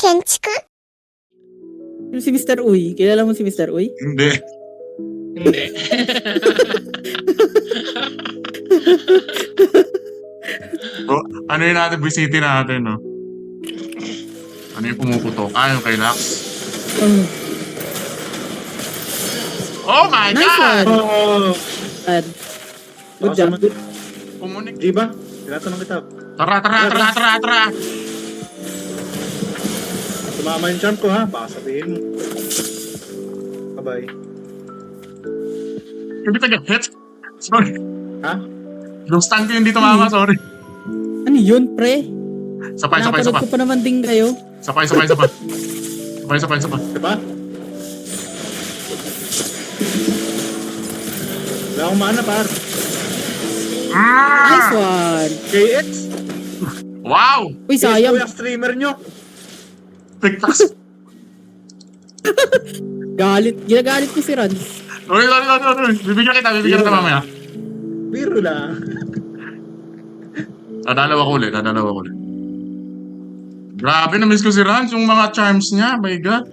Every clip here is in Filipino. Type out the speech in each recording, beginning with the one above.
建築 Yung si Mr. Uy. Kilala mo si Mr. Uy? Hindi. Hindi. So, ano yun natin, visitin natin, no? Ano yung pumuputok? Ah, yung kay Lax. Oh my Nice God! one. Oo. Bad. Good job. Good. Pumunik. Di ba? Tinatanong kita. Tara! Tumama yung charm ko ha. Baka sabihin mo. Bye-bye. Hindi taga-hit. Sorry. Ha? Yung stand ko hindi tumama, sorry. Ano yun, pre? Sapay. Napanood ko pa naman din kayo. Sapay. Diba? Wala akong mana par. Nice one. KX? Wow! Uy, sayang. Yung streamer nyo. TikTok. Galit. Ginagalit ko si Ron. Sorry. Bibigyan kita mamaya. Biro lang. Dadalawa ko ulit. Grabe, na-miss ko si Rans, yung mga charms niya, my God.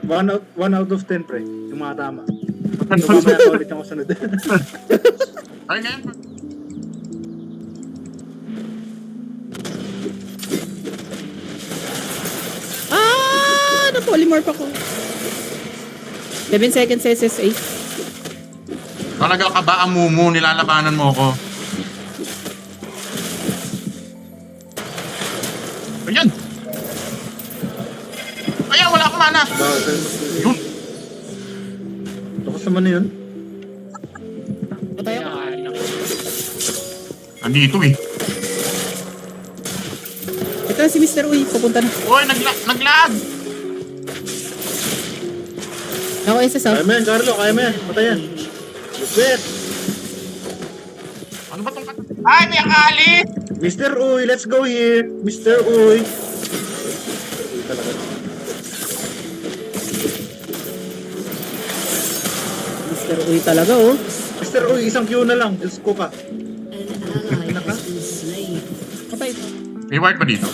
1 out of 10 pre. Yung mga tama. So mamaya ka ulit yung kasunod. Ay, ngayon. Na-polymorph ako. 7 seconds SSA. Talaga ka ba ang mumu, nilalabanan mo ako? Ayan, wala akong mana. Yun. Lakas naman na yun. Patay ako. Andito eh. Ito na si Mr. Uy. Pupunta na. Uy, naglag. Ako SS Kaya ah. mo yan, Carlo. Kaya mo yan. Patay yan. Lupit. Ano ba tong Ay, may akali! Mr. Uy, let's go here. Mr. Uy. Uy talaga. Mr. Uy talaga oh. Mr. Uy, isang Q na lang. Diyos ko ka. Patay. May ward ba dito?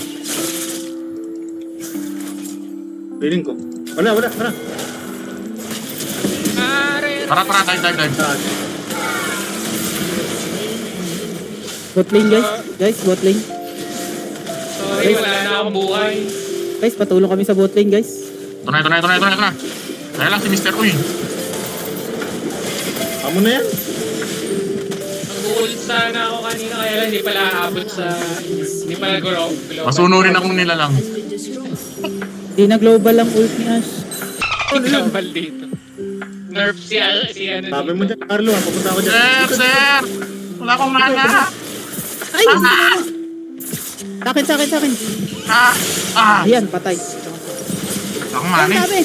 Feeling ko. Wala. Tara, dive. Saan? Bot lane guys. Guys, bot lane. Sorry, wala na akong buhay. Guys, patulong kami sa bot lane guys. Ito na. Kaya lang si Mr. Uy. Amo na yan. Mag-ult sana ako kanina kaya lang hindi pala aabot sa... Hindi pala global. Masunurin akong nilalang. Di na global ang ult ni Ash. Global dito. Nerf si ano Sabi mo dito. dyan, Carlo. Papunta ako dyan. Sir! Wala akong mana. Ay! Sa akin. Ayan, patay. Wala akong Ang mana eh. dami.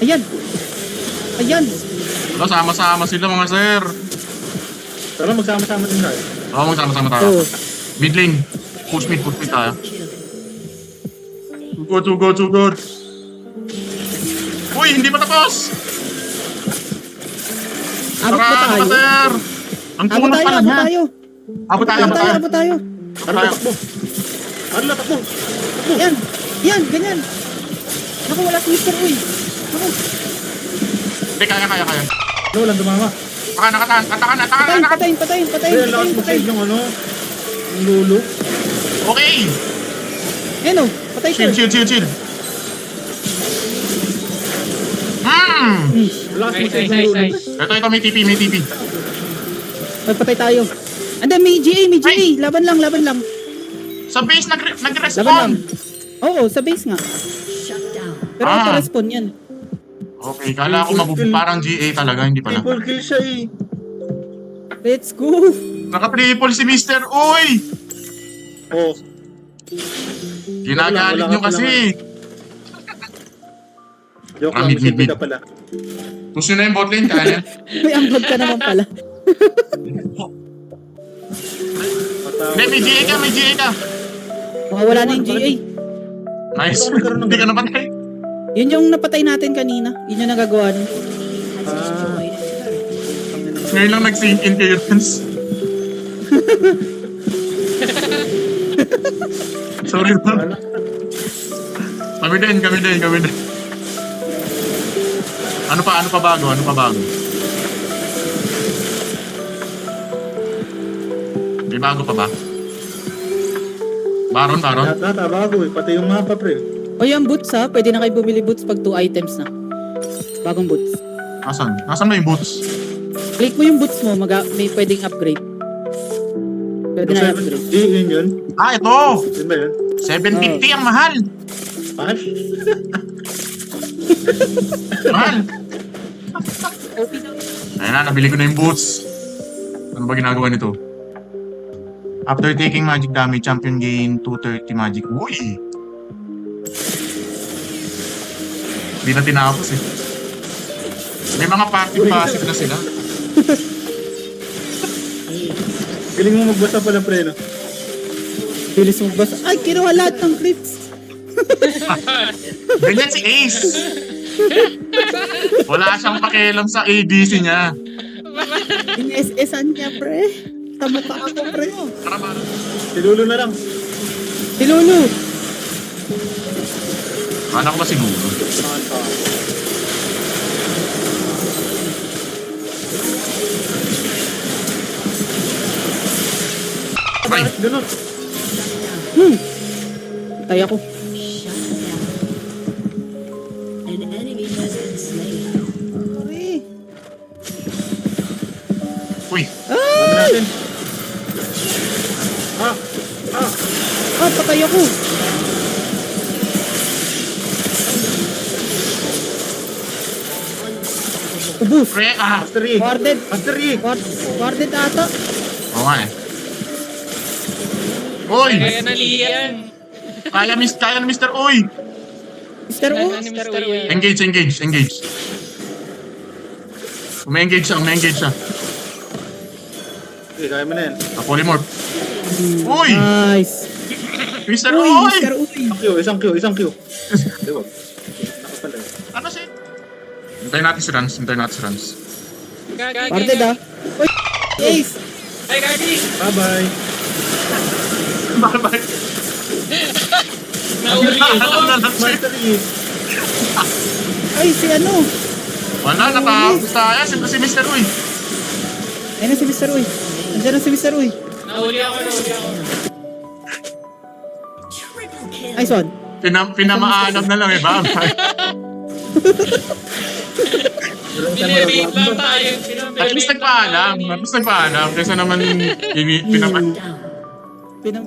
Ayan. Wala, sama-sama sila mga sir. Tara, magsama-sama din tayo. Oo, magsama-sama tayo. Oh. Mid lane. Push mid tayo. Too good. Uy, hindi pa tapos! Abot ba Tara, tayo? sir! Ang kulang pa lang, ha? Abot tayo. Abot tayo. Carlo, takbo. Carlo, takbo. Yan, ganyan. Naku, wala si Mr. Uy. Naku, Hindi, kaya. Ano, walang dumama. Atakan. patayin. Ay, ang lakas mag-save yung ano. Yung lulo. Okay! Ayan o, patay ko. Chill. Ang lakas mag-save yung lulo. Ito, may TP. Magpatay tayo. Anda, may GA. Laban lang. Sa base, Laban lang. nag-respawn! Oo, sa base nga. Pero auto-respawn yan. Okay, kala ko parang GA talaga, hindi pala. Triple kill siya eh. Let's go. Naka-triple si Mr. Uy! Oh. Ginagalit nyo kasi. Joke lang, Mid. may ka pala. Gusto na yung botlane, kaya. May ambag ka naman pala. Hindi, may GA ka. Wala na yung GA. Nice. Hindi ka napatay. Yun yung napatay natin kanina. Yun yung nagagawa nun. Ngayon lang nag-sink in kayo, Rans. Sorry man. Wala. Kami din. Ano pa bago? May bago pa ba? Baron? Lahat bago eh. Pati yung mapa, pre. O yung boots ha, pwede na kayo bumili boots pag 2 items na. Bagong boots. Nasaan ba yung boots? Click mo yung boots mo, may pwedeng upgrade. Pwede na upgrade. Yun. Ah, ito! Yun ba yun? 750 ang mahal! Mahal? Mahal! Ayun na, nabili ko na yung boots. Ano ba ginagawa nito? After taking magic damage, champion gain 230 magic. Uy! Hindi na tinapos eh. May mga passive na sila. Galing mo magbasa pala, pre, no? Bilis mo basta. Ay, kinuha lahat ng clips. Ganyan si Ace! Wala siyang pakialam sa ADC niya. In-SS-an niya, pre. Sa mukha ako, pre. Tara ba? Si Lulu na lang. Si Lulu. Anak ko ba si Lulu? Ay! Ganun. Tay ako. An enemy has been slain. Sorry. Uy! Dami natin. Patay ako. Ubus. Pre! Ah! Master Yi. Warded. Master Yi. Warded ata. Oo nga eh. Uy! Kaya na Lian. Kaya ni Mr. Uy! Mr. O. Kaya ni Mr. Uy. Engage. Umi-engage siya. Okay, kaya mo na yan. Polymorph. Uy! Nice. Mr. Uy, Uy! Mr. Uy. Isang Q. Diba? Nakapala. Ano siya? Hintayin natin si Rans. Warded ah. Uy, Ace. Ay, Gagi! Bye-bye. Bye-bye. Nauli Alam na ako! lang siya. Master Yi. Ay, si ano. Wala, natapos tayo. Si Mr. Uy. Ayun na si Mr. Uy. Nandiyan na si Mr. Uy. Nauli ako. Triple kill. Ay, son. Pinamaanap na lang eh. Bye-bye. Binibig lang tayo. At least nagpaalam. Kaysa naman Down.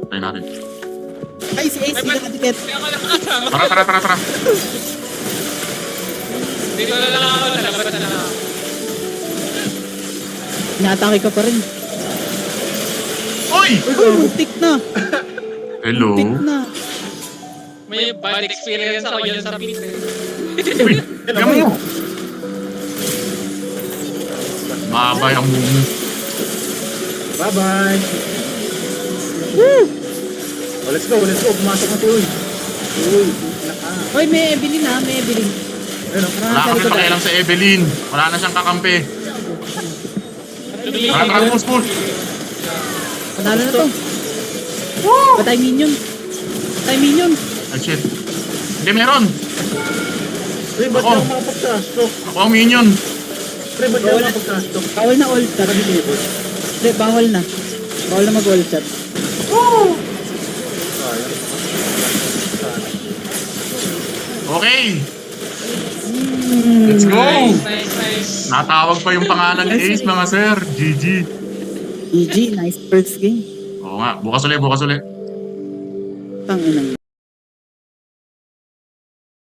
Tayo natin. Ay, si Ace. Hindi ka tiket. Hindi ako nakakasama. Tara. Dito na lang ako. Labas na lang ako. Inaatake ka pa rin. Uy! Uy, muntik na. Hello? Muntik na. May bad experience ako dyan sa pit. Uy! Tignan mo! Mabay ang mumu. Bye-bye. Oh, let's go. Pumasok na si Uy. Uy, may Evelyn ha. May Evelyn. Ayun, oh. Wala kami pakialam sa Evelyn. Wala na siyang kakampi. Tara, push. Panalo na to. Patay minion. Ay, shit. Hindi, meron. Pre, ba't Ako. ka makapagka-stroke? Ako ang minion. Pre, ba't ka makapagka-stroke? Bawal na all chat. Hindi, bawal na. Bawal na mag-all chat. Okay. Let's go. Nice. Natawag pa yung pangalan ni Ace, mga sir. GG. GG, nice first game. Oo nga. Bukas ulit. Tangin